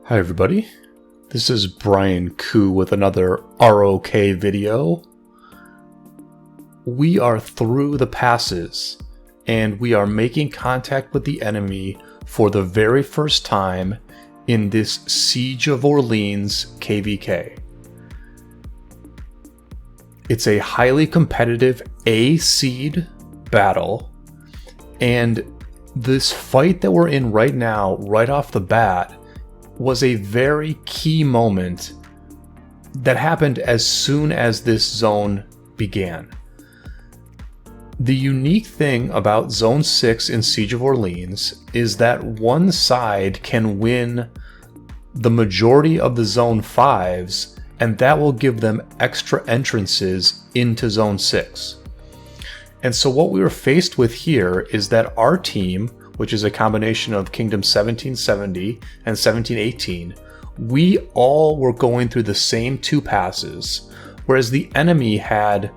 Hi everybody, this is Brian Koo with another ROK video. We are through the passes and we are making contact with the enemy for the very first time in this Siege of Orleans KvK. It's a highly competitive A seed battle, and this fight that we're in right now, right off the bat, was a very key moment that happened as soon as this zone began. The unique thing about Zone 6 in Siege of Orleans is that one side can win the majority of the Zone 5s, and that will give them extra entrances into Zone 6. And so what we were faced with here is that our team, which is a combination of Kingdom 1770 and 1718, we all were going through the same two passes, whereas the enemy had,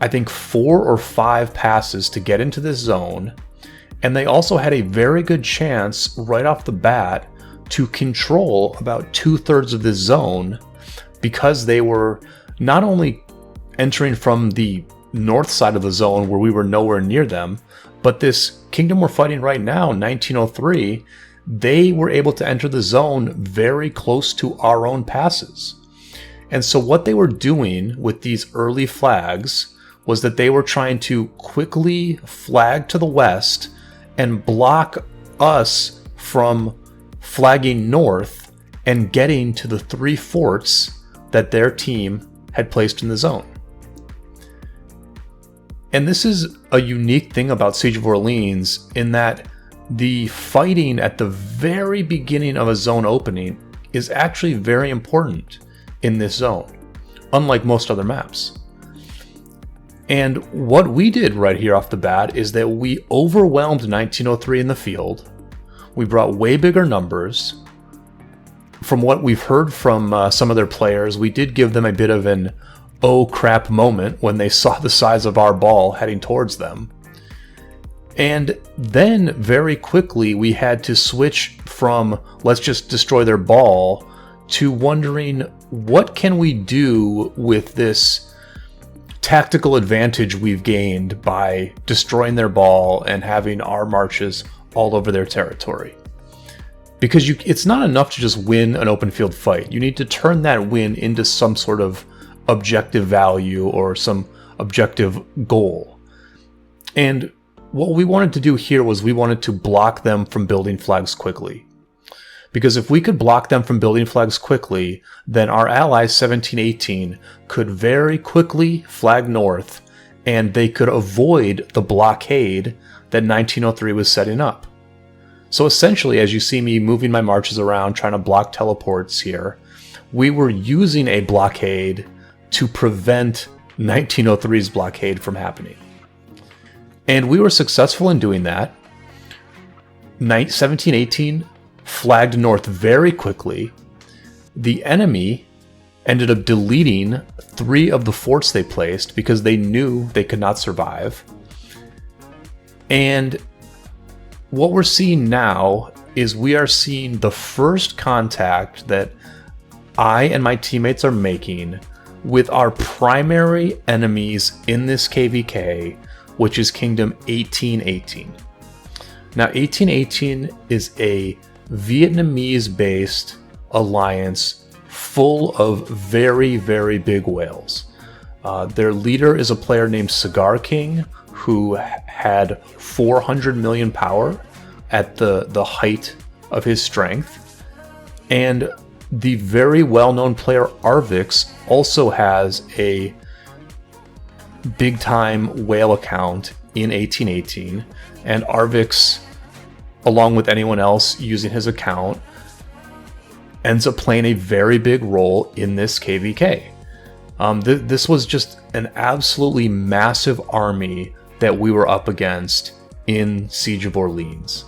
I think, 4 or 5 passes to get into this zone, and they also had a very good chance right off the bat to control about 2/3 of this zone, because they were not only entering from the north side of the zone where we were nowhere near them, but this kingdom we're fighting right now, 1903, they were able to enter the zone very close to our own passes. And so what they were doing with these early flags was that they were trying to quickly flag to the west and block us from flagging north and getting to the 3 forts that their team had placed in the zone. And this is a unique thing about Siege of Orleans in that the fighting at the very beginning of a zone opening is actually very important in this zone, unlike most other maps. And what we did right here off the bat is that we overwhelmed 1903 in the field. We brought way bigger numbers. From what we've heard from some of their players, we did give them a bit of an oh crap moment when they saw the size of our ball heading towards them. And then very quickly we had to switch from let's just destroy their ball to wondering what can we do with this tactical advantage we've gained by destroying their ball and having our marches all over their territory. Because it's not enough to just win an open field fight. You need to turn that win into some sort of objective value or some objective goal. And what we wanted to do here was we wanted to block them from building flags quickly. Because if we could block them from building flags quickly, then our allies 1718 could very quickly flag north, and they could avoid the blockade that 1903 was setting up. So essentially, as you see me moving my marches around trying to block teleports here, we were using a blockade to prevent 1903's blockade from happening. And we were successful in doing that. 1718 flagged north very quickly. The enemy ended up deleting 3 of the forts they placed because they knew they could not survive. And what we're seeing now is we are seeing the first contact that I and my teammates are making with our primary enemies in this KvK, which is Kingdom 1818. Now, 1818 is a Vietnamese-based alliance full of very, very big whales. Their leader is a player named Cigar King, who had 400 million power at the height of his strength. And the very well-known player Arvix also has a big-time whale account in 1818, and Arvix, along with anyone else using his account, ends up playing a very big role in this KvK. This was just an absolutely massive army that we were up against in Siege of Orleans.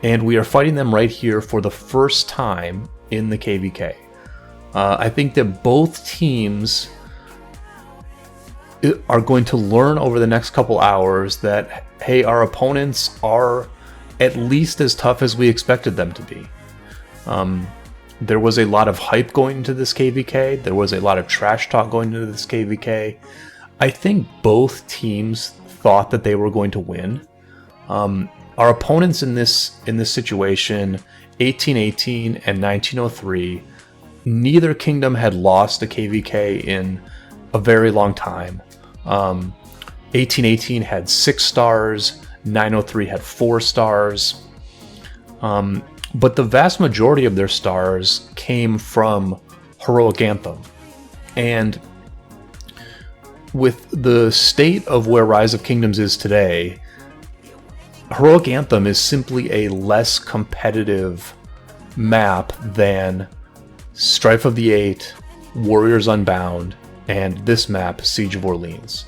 And we are fighting them right here for the first time in the KvK. I think that both teams are going to learn over the next couple hours that, hey, our opponents are at least as tough as we expected them to be. There was a lot of hype going into this KvK. There was a lot of trash talk going into this KvK. I think both teams thought that they were going to win. Our opponents in this situation, 1818 and 1903, neither kingdom had lost a KvK in a very long time. 1818 had 6 stars, 903 had 4 stars. But the vast majority of their stars came from Heroic Anthem. And with the state of where Rise of Kingdoms is today, Heroic Anthem is simply a less competitive map than Strife of the Eight, Warriors Unbound, and this map, Siege of Orleans.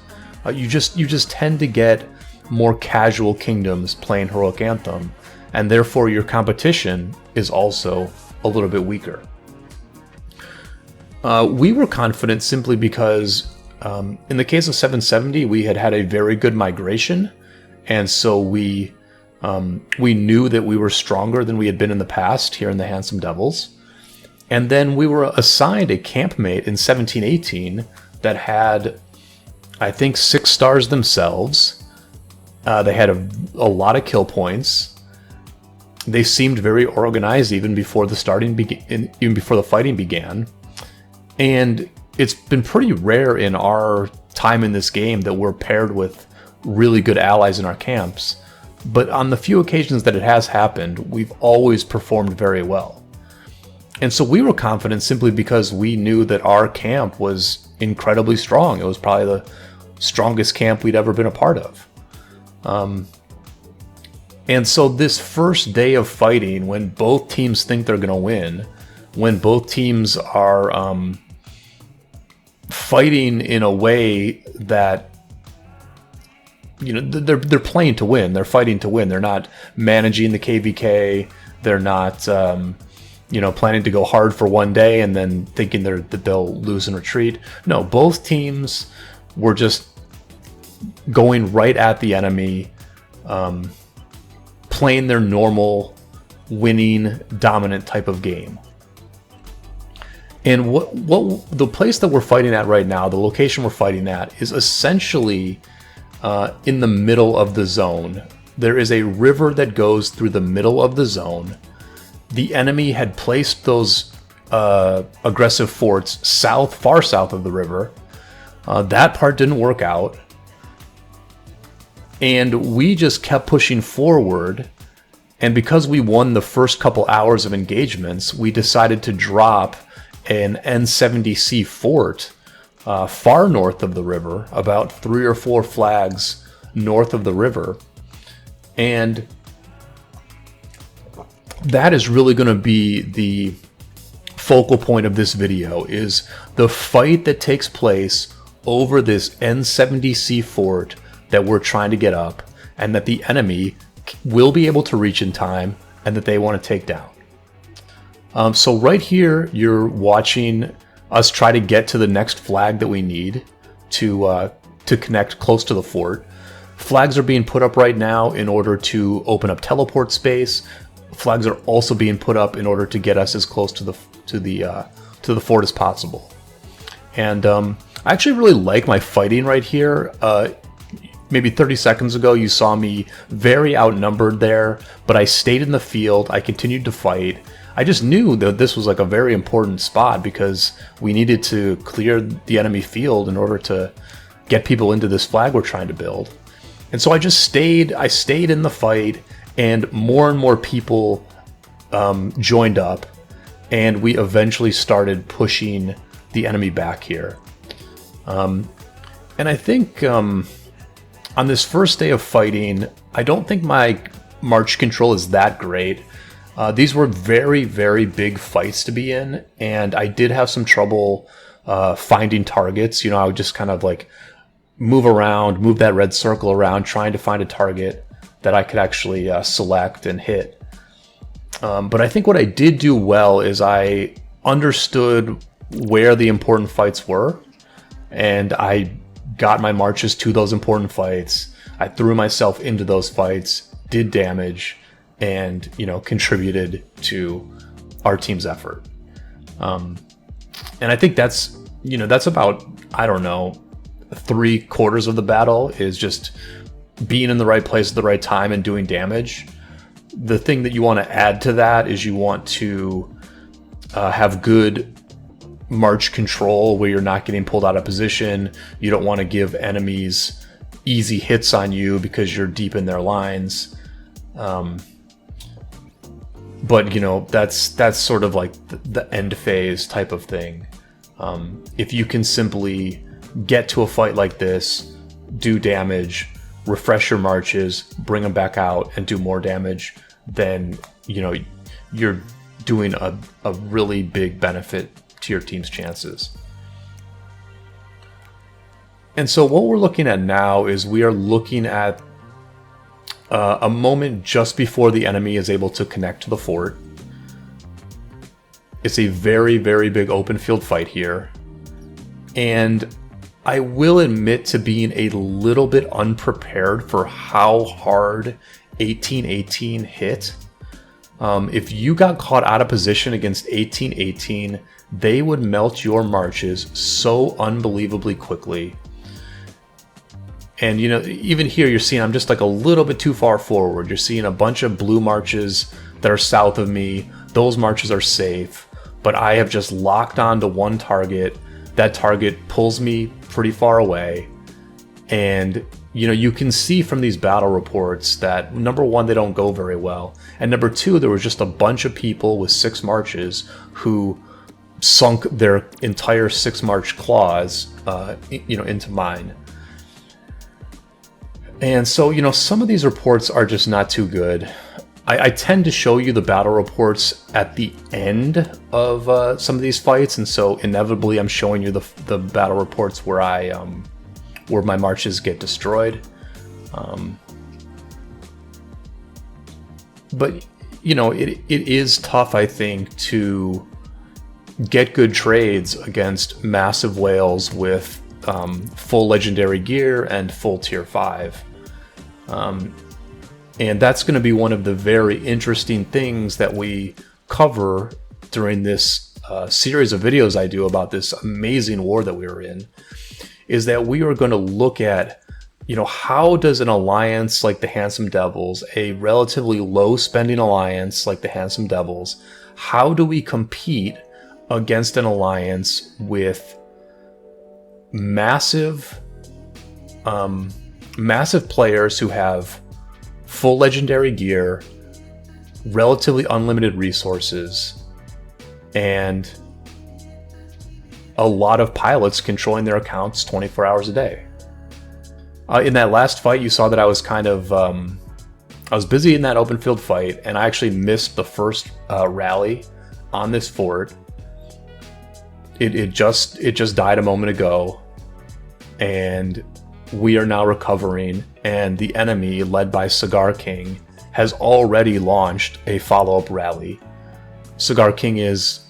You just tend to get more casual kingdoms playing Heroic Anthem, and therefore your competition is also a little bit weaker. We were confident simply because in the case of 770, we had a very good migration, and so we knew that we were stronger than we had been in the past here in the Handsome Devils. And then we were assigned a campmate in 1718 that had, I think, 6 stars themselves. They had a lot of kill points. They seemed very organized even before the fighting began. And it's been pretty rare in our time in this game that we're paired with really good allies in our camps. But on the few occasions that it has happened, we've always performed very well. And so we were confident simply because we knew that our camp was incredibly strong. It was probably the strongest camp we'd ever been a part of. And so this first day of fighting, when both teams think they're going to win, when both teams are fighting in a way that, you know, they're playing to win, they're fighting to win, they're not managing the KvK, they're not planning to go hard for one day and then thinking that they'll lose and retreat. No, both teams were just going right at the enemy, playing their normal winning dominant type of game. And what the place that we're fighting at right now, the location we're fighting at, is essentially in the middle of the zone. There is a river that goes through the middle of the zone. The enemy had placed those aggressive forts far south of the river. That part didn't work out. And we just kept pushing forward. And because we won the first couple hours of engagements, we decided to drop an N70C fort far north of the river, about 3 or 4 flags north of the river. And that is really going to be the focal point of this video, is the fight that takes place over this N70C fort that we're trying to get up, and that the enemy will be able to reach in time, and that they want to take down. So right here, you're watching us try to get to the next flag that we need to connect close to the fort. Flags are being put up right now in order to open up teleport space. Flags are also being put up in order to get us as close to the fort as possible. And I actually really like my fighting right here. Maybe 30 seconds ago, you saw me very outnumbered there, but I stayed in the field. I continued to fight. I just knew that this was like a very important spot because we needed to clear the enemy field in order to get people into this flag we're trying to build. And so I stayed in the fight, and more people joined up, and we eventually started pushing the enemy back here. And I think on this first day of fighting, I don't think my march control is that great. These were very, very big fights to be in, and I did have some trouble finding targets. You know, I would just kind of like move that red circle around, trying to find a target that I could actually select and hit. But I think what I did do well is I understood where the important fights were, and I got my marches to those important fights. I threw myself into those fights, did damage, and contributed to our team's effort. And I think that's about, I don't know, 3/4 of the battle is just being in the right place at the right time and doing damage. The thing that you want to add to that is you want to have good march control where you're not getting pulled out of position. You don't want to give enemies easy hits on you because you're deep in their lines. But that's sort of like the end phase type of thing. If you can simply get to a fight like this, do damage, refresh your marches, bring them back out, and do more damage, then you're doing a really big benefit to your team's chances. And so what we're looking at now is we are looking at a moment just before the enemy is able to connect to the fort. It's a very, very big open field fight here. And I will admit to being a little bit unprepared for how hard 1818 hit. If you got caught out of position against 1818, they would melt your marches so unbelievably quickly. And even here you're seeing I'm just like a little bit too far forward. You're seeing a bunch of blue marches that are south of me. Those marches are safe, but I have just locked on to one target. That target pulls me pretty far away. And you can see from these battle reports that, number one, they don't go very well. And number two, there was just a bunch of people with 6 marches who sunk their entire 6 march claws into mine. And so, some of these reports are just not too good. I tend to show you the battle reports at the end of some of these fights, and so inevitably I'm showing you the battle reports where where my marches get destroyed. But it is tough, I think, to get good trades against massive whales with full legendary gear and full tier 5. And that's going to be one of the very interesting things that we cover during this series of videos I do about this amazing war that we were in, is that we are going to look at, how does an alliance like the Handsome Devils, a relatively low spending alliance like the Handsome Devils, how do we compete against an alliance with massive players who have full legendary gear, relatively unlimited resources, and a lot of pilots controlling their accounts 24 hours a day. In that last fight, you saw that I was kind of I was busy in that open field fight, and I actually missed the first rally on this fort. It just died a moment ago, and we are now recovering, and the enemy, led by Cigar King, has already launched a follow-up rally. Cigar King is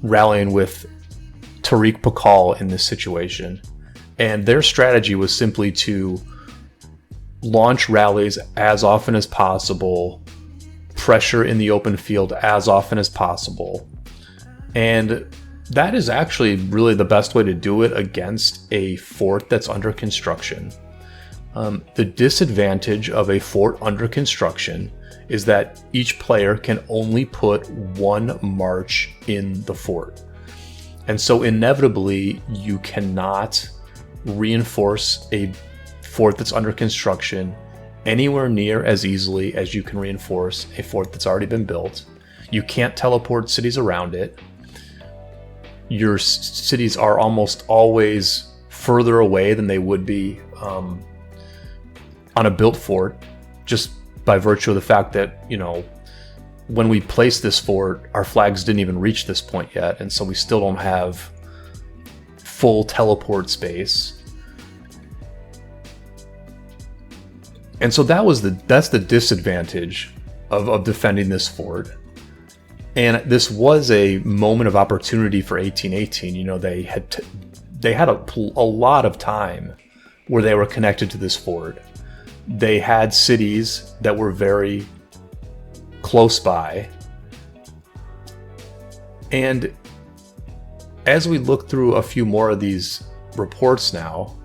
rallying with Tariq Pakal in this situation, and their strategy was simply to launch rallies as often as possible, pressure in the open field as often as possible, and that is actually really the best way to do it against a fort that's under construction. The disadvantage of a fort under construction is that each player can only put 1 march in the fort. And so inevitably, you cannot reinforce a fort that's under construction anywhere near as easily as you can reinforce a fort that's already been built. You can't teleport cities around it. Your cities are almost always further away than they would be on a built fort, just by virtue of the fact that, when we placed this fort, our flags didn't even reach this point yet, and so we still don't have full teleport space. And so that's the disadvantage of defending this fort. And this was a moment of opportunity for 1818. They had a lot of time where they were connected to this fort. They had cities that were very close by, And as we look through a few more of these reports now,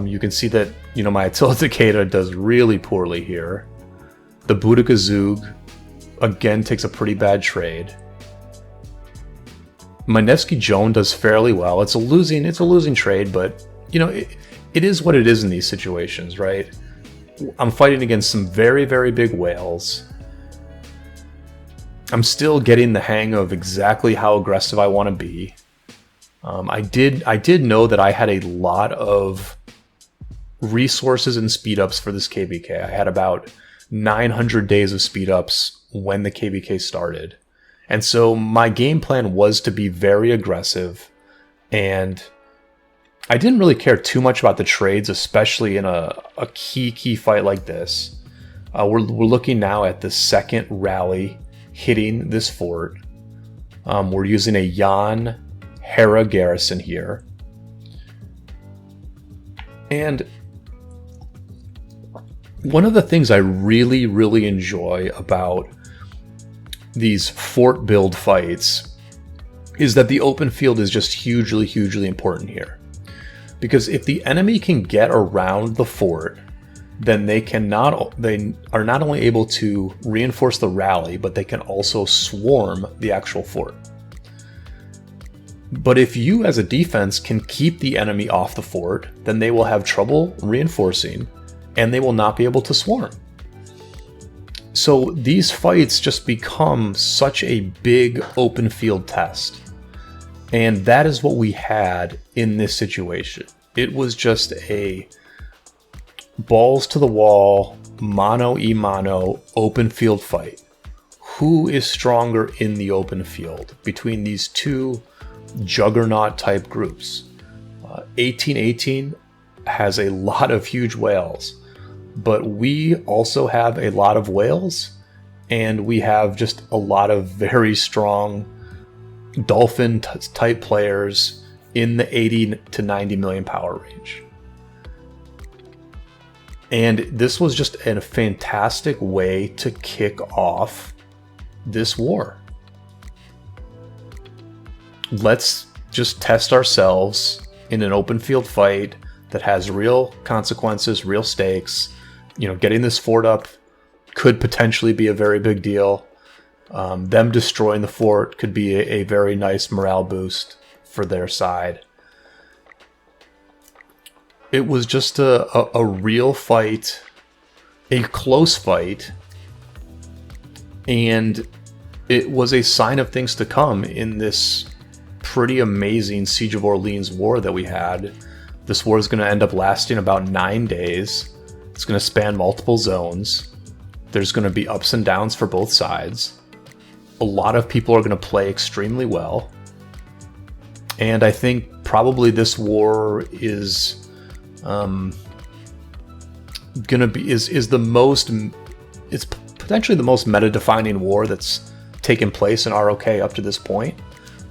you can see that, you know, my Attila Takeda does really poorly here. The Boudica Zug, again, takes a pretty bad trade. My Nevsky Joan does fairly well. It's a losing trade, but, you know, it is what it is in these situations, right? I'm fighting against some very, very big whales. I'm still getting the hang of exactly how aggressive I want to be. I did know that I had a lot of resources and speed ups for this KvK. I had about 900 days of speed ups when the KvK started. And so my game plan was to be very aggressive, and I didn't really care too much about the trades, especially in a key fight like this. We're looking now at the second rally hitting this fort. We're using a Jan Hera garrison here. And one of the things I really, really enjoy about these fort build fights is that the open field is just hugely, hugely important here. Because if the enemy can get around the fort, then they are not only able to reinforce the rally, but they can also swarm the actual fort. But if you as a defense can keep the enemy off the fort, then they will have trouble reinforcing, and they will not be able to swarm. So these fights just become such a big open field test. And that is what we had in this situation. It was just a balls to the wall, mano-a-mano open field fight. Who is stronger in the open field between these two juggernaut type groups? 1818 has a lot of huge whales, but we also have a lot of whales, and we have just a lot of very strong dolphin type players in the 80 to 90 million power range. And this was just a fantastic way to kick off this war. Let's just test ourselves in an open field fight that has real consequences, real stakes. You know, getting this fort up could potentially be a very big deal. Them destroying the fort could be a very nice morale boost for their side. It was just a real fight, a close fight, and it was a sign of things to come in this pretty amazing Siege of Orleans war that we had. This war is going to end up lasting about 9 days. It's going to span multiple zones. There's going to be ups and downs for both sides. A lot of people are going to play extremely well. And I think probably this war is it's potentially the most meta-defining war that's taken place in ROK up to this point,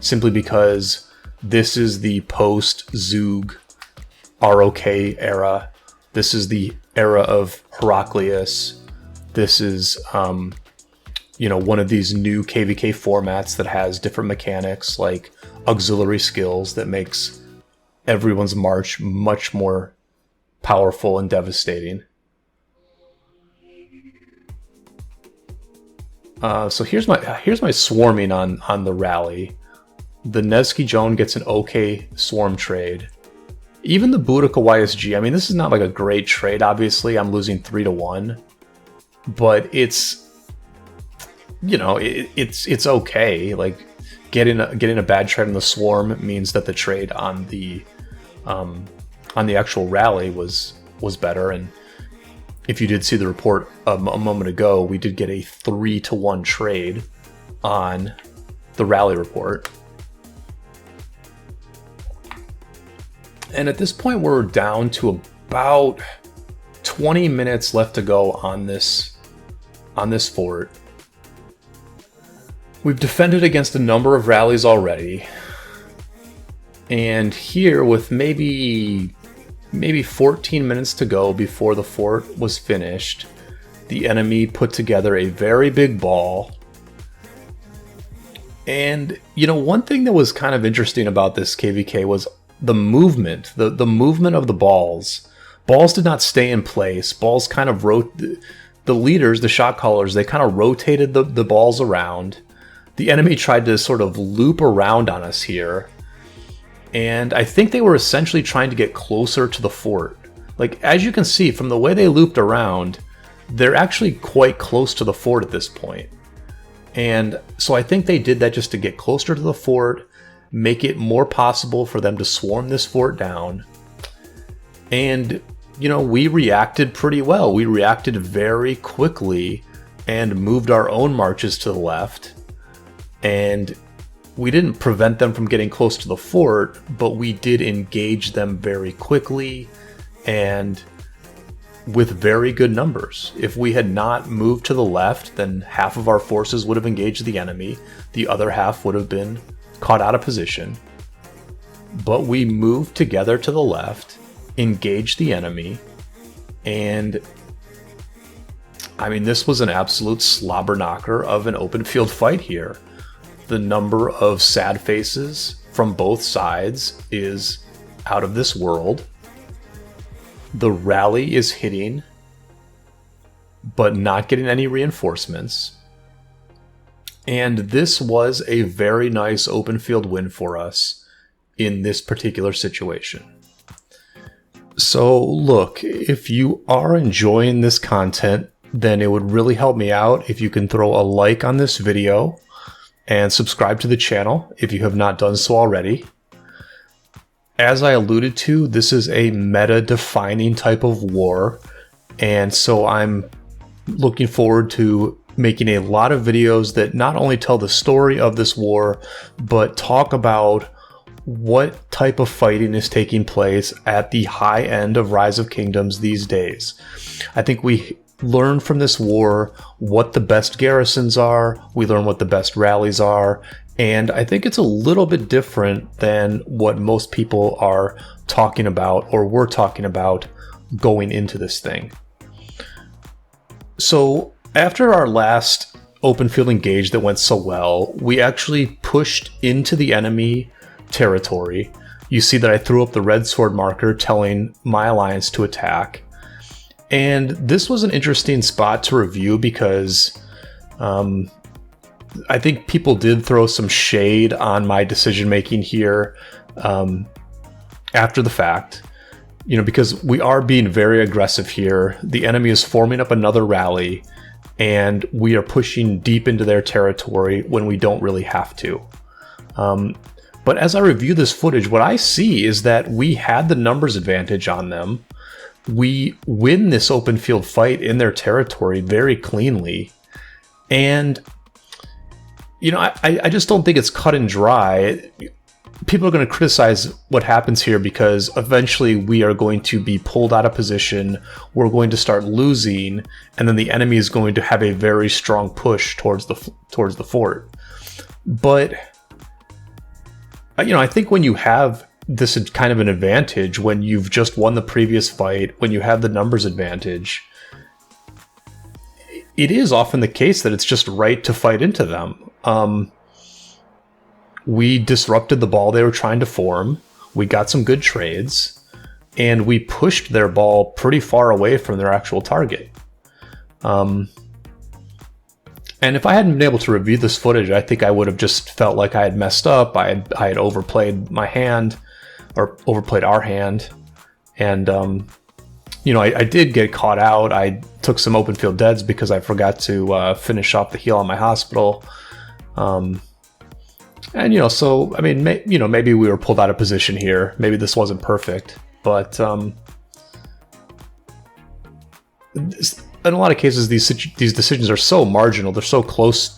simply because this is the post-Zug ROK era. This is the era of Heraclius. This is one of these new KvK formats that has different mechanics like auxiliary skills that makes everyone's march much more powerful and devastating. So here's my swarming on the rally. The Nevsky Joan gets an okay swarm trade. Even the Boudica YSG, I mean, this is not like a great trade, obviously. I'm losing 3-1. But it's, it's okay. Like, getting a bad trade on the swarm means that the trade on the actual rally was better. And if you did see the report a moment ago, we did get a 3-1 trade on the rally report. And at this point, we're down to about 20 minutes left to go on this fort. We've defended against a number of rallies already. And here, with maybe 14 minutes to go before the fort was finished, the enemy put together a very big ball. And, you know, one thing that was kind of interesting about this KvK was the movement, the movement of the balls. Balls did not stay in place. Balls kind of the leaders, the shot callers, they kind of rotated the balls around. The enemy tried to sort of loop around on us here. And I think they were essentially trying to get closer to the fort. Like, as you can see from the way they looped around, they're actually quite close to the fort at this point. And so I think they did that just to get closer to the fort, make it more possible for them to swarm this fort down. And, you know, we reacted pretty well. We reacted very quickly and moved our own marches to the left. And we didn't prevent them from getting close to the fort, but we did engage them very quickly and with very good numbers. If we had not moved to the left, then half of our forces would have engaged the enemy. The other half would have been caught out of position. But we moved together to the left, engaged the enemy, and I mean, this was an absolute slobber knocker of an open field fight here. The number of sad faces from both sides is out of this world. The rally is hitting, but not getting any reinforcements. And this was a very nice open field win for us in this particular situation. So look, if you are enjoying this content, then it would really help me out if you can throw a like on this video and subscribe to the channel if you have not done so already. As I alluded to, this is a meta-defining type of war, and so I'm looking forward to making a lot of videos that not only tell the story of this war, but talk about what type of fighting is taking place at the high end of Rise of Kingdoms these days. I think we learn from this war what the best garrisons are, we learn what the best rallies are, and I think it's a little bit different than what most people are talking about or were talking about going into this thing. So after our last open field engage that went so well, we actually pushed into the enemy territory. You see that I threw up the red sword marker telling my alliance to attack. And this was an interesting spot to review because I think people did throw some shade on my decision making here after the fact. You know, because we are being very aggressive here. The enemy is forming up another rally, and we are pushing deep into their territory when we don't really have to. But as I review this footage, what I see is that we had the numbers advantage on them. We win this open field fight in their territory very cleanly. And, you know, I just don't think it's cut and dry. People are going to criticize what happens here because eventually we are going to be pulled out of position. We're going to start losing, and then the enemy is going to have a very strong push towards the fort. But, you know, I think when you have this kind of an advantage, when you've just won the previous fight, when you have the numbers advantage, it is often the case that it's just right to fight into them. We disrupted the ball they were trying to form, we got some good trades, and we pushed their ball pretty far away from their actual target. And if I hadn't been able to review this footage, I think I would have just felt like I had messed up. I had overplayed my hand, or overplayed our hand. And, you know, I did get caught out. I took some open field deads because I forgot to finish off the heal on my hospital. And, you know, so, I mean, you know, maybe we were pulled out of position here. Maybe this wasn't perfect. But in a lot of cases, these decisions are so marginal. They're so close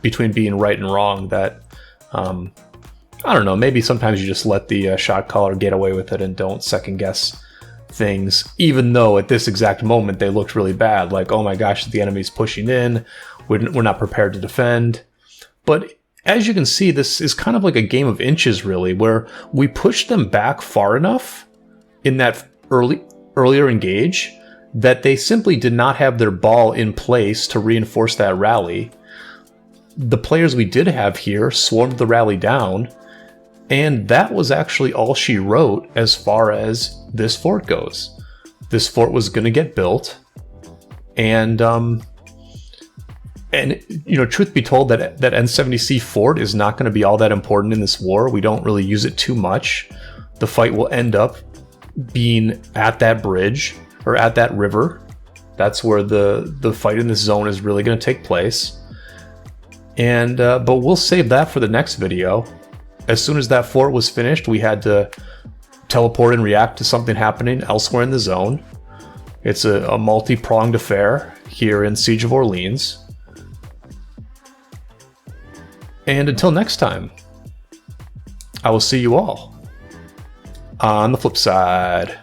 between being right and wrong that, I don't know, maybe sometimes you just let the shot caller get away with it and don't second guess things, even though at this exact moment they looked really bad. Like, oh my gosh, the enemy's pushing in. We're not prepared to defend. But as you can see, this is kind of like a game of inches, really, where we pushed them back far enough in that earlier engage that they simply did not have their ball in place to reinforce that rally. the players we did have here swarmed the rally down, and that was actually all she wrote as far as this fort goes. This fort was going to get built, and you know, truth be told, that N70C fort is not going to be all that important in this war. We don't really use it too much. The fight will end up being at that bridge or at that river. That's where the fight in this zone is really going to take place. And but we'll save that for the next video. As soon as that fort was finished, we had to teleport and react to something happening elsewhere in the zone. It's a multi-pronged affair here in Siege of Orleans. And until next time, I will see you all on the flip side.